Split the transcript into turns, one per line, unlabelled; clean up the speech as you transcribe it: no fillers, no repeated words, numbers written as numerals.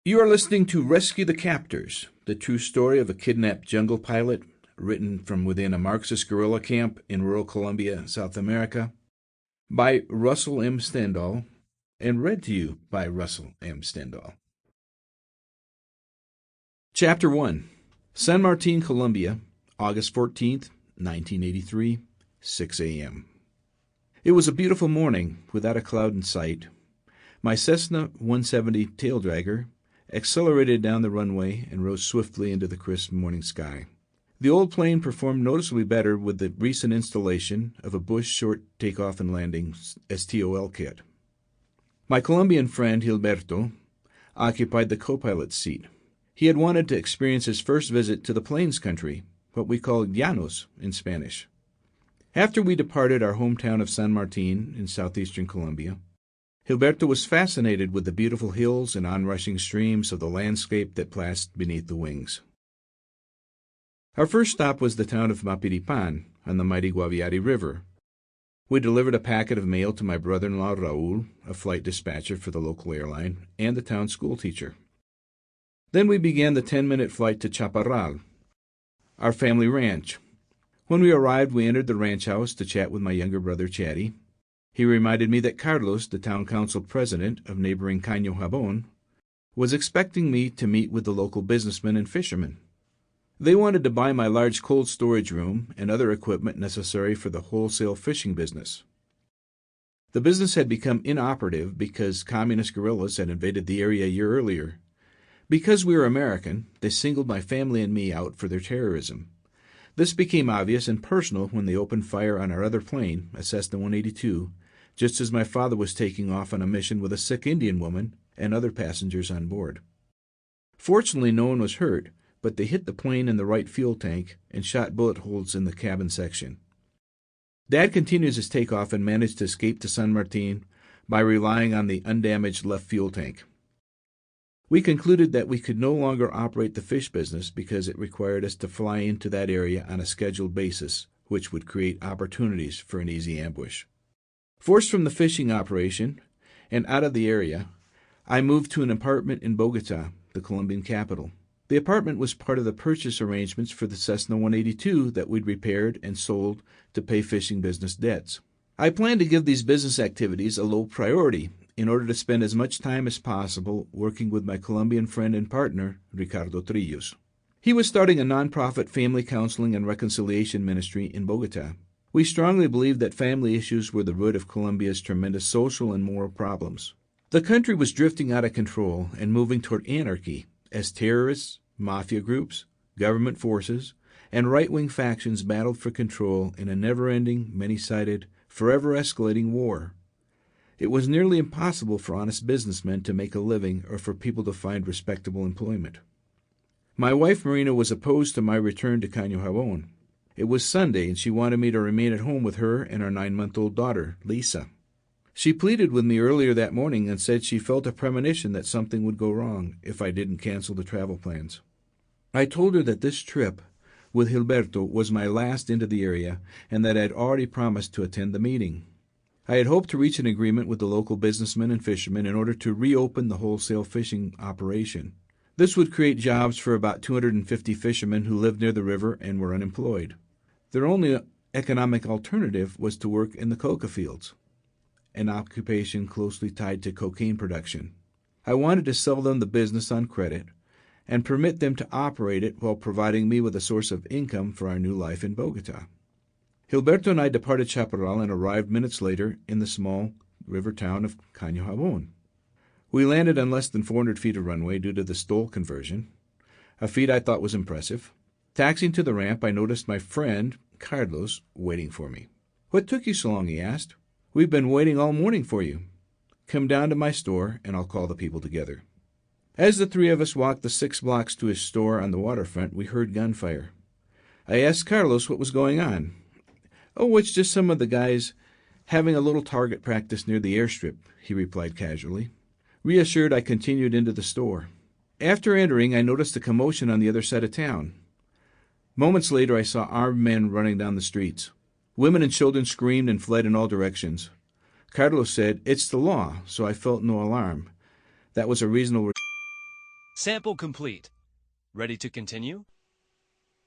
You are listening to Rescue the Captors, the true story of a kidnapped jungle pilot written from within a Marxist guerrilla camp in rural Colombia, South America, by Russell M. Stendal, and read to you by Russell M. Stendal. Chapter 1. San Martin, Colombia, August 14th, 1983, 6 a.m. It was a beautiful morning, without a cloud in sight. My Cessna 170 taildragger accelerated down the runway and rose swiftly into the crisp morning sky. The old plane performed noticeably better with the recent installation of a Bush short takeoff and landing STOL kit. My Colombian friend Gilberto occupied the co-pilot's seat. He had wanted to experience his first visit to the Plains country, what we call Llanos in Spanish. After we departed our hometown of San Martin in southeastern Colombia, Gilberto was fascinated with the beautiful hills and onrushing streams of the landscape that plashed beneath the wings. Our first stop was the town of Mapiripan on the mighty Guaviare River. We delivered a packet of mail to my brother-in-law Raul, a flight dispatcher for the local airline, and the town schoolteacher. Then we began the 10-minute flight to Chaparral, our family ranch. When we arrived, we entered the ranch house to chat with my younger brother Chatty. He reminded me that Carlos, the town council president of neighboring Caño Jabón, was expecting me to meet with the local businessmen and fishermen. They wanted to buy my large cold storage room and other equipment necessary for the wholesale fishing business. The business had become inoperative because communist guerrillas had invaded the area a year earlier. Because we were American, they singled my family and me out for their terrorism. This became obvious and personal when they opened fire on our other plane, a Cessna 182, just as my father was taking off on a mission with a sick Indian woman and other passengers on board. Fortunately, no one was hurt, but they hit the plane in the right fuel tank and shot bullet holes in the cabin section. Dad continued his takeoff and managed to escape to San Martin by relying on the undamaged left fuel tank. We concluded that we could no longer operate the fish business because it required us to fly into that area on a scheduled basis, which would create opportunities for an easy ambush. Forced from the fishing operation and out of the area, I moved to an apartment in Bogotá, the Colombian capital. The apartment was part of the purchase arrangements for the Cessna 182 that we'd repaired and sold to pay fishing business debts. I planned to give these business activities a low priority in order to spend as much time as possible working with my Colombian friend and partner, Ricardo Trillos. He was starting a nonprofit family counseling and reconciliation ministry in Bogotá. We strongly believed that family issues were the root of Colombia's tremendous social and moral problems. The country was drifting out of control and moving toward anarchy as terrorists, mafia groups, government forces, and right-wing factions battled for control in a never-ending, many-sided, forever-escalating war. It was nearly impossible for honest businessmen to make a living or for people to find respectable employment. My wife Marina was opposed to my return to Caño Jabón. It was Sunday, and she wanted me to remain at home with her and our 9-month-old daughter, Lisa. She pleaded with me earlier that morning and said she felt a premonition that something would go wrong if I didn't cancel the travel plans. I told her that this trip with Gilberto was my last into the area and that I had already promised to attend the meeting. I had hoped to reach an agreement with the local businessmen and fishermen in order to reopen the wholesale fishing operation. This would create jobs for about 250 fishermen who lived near the river and were unemployed. Their only economic alternative was to work in the coca fields, an occupation closely tied to cocaine production. I wanted to sell them the business on credit and permit them to operate it while providing me with a source of income for our new life in Bogotá. Gilberto and I departed Chaparral and arrived minutes later in the small river town of Caño Jabón. We landed on less than 400 feet of runway due to the STOL conversion, a feat I thought was impressive. Taxiing to the ramp, I noticed my friend, Carlos, waiting for me. "What took you so long?" he asked. "We've been waiting all morning for you. Come down to my store, and I'll call the people together." As the three of us walked the 6 blocks to his store on the waterfront, we heard gunfire. I asked Carlos what was going on. "Oh, it's just some of the guys having a little target practice near the airstrip," he replied casually. Reassured, I continued into the store. After entering, I noticed a commotion on the other side of town. Moments later, I saw armed men running down the streets. Women and children screamed and fled in all directions. Carlos said, "It's the law," so I felt no alarm. That was a reasonable
Sample complete. Ready to continue?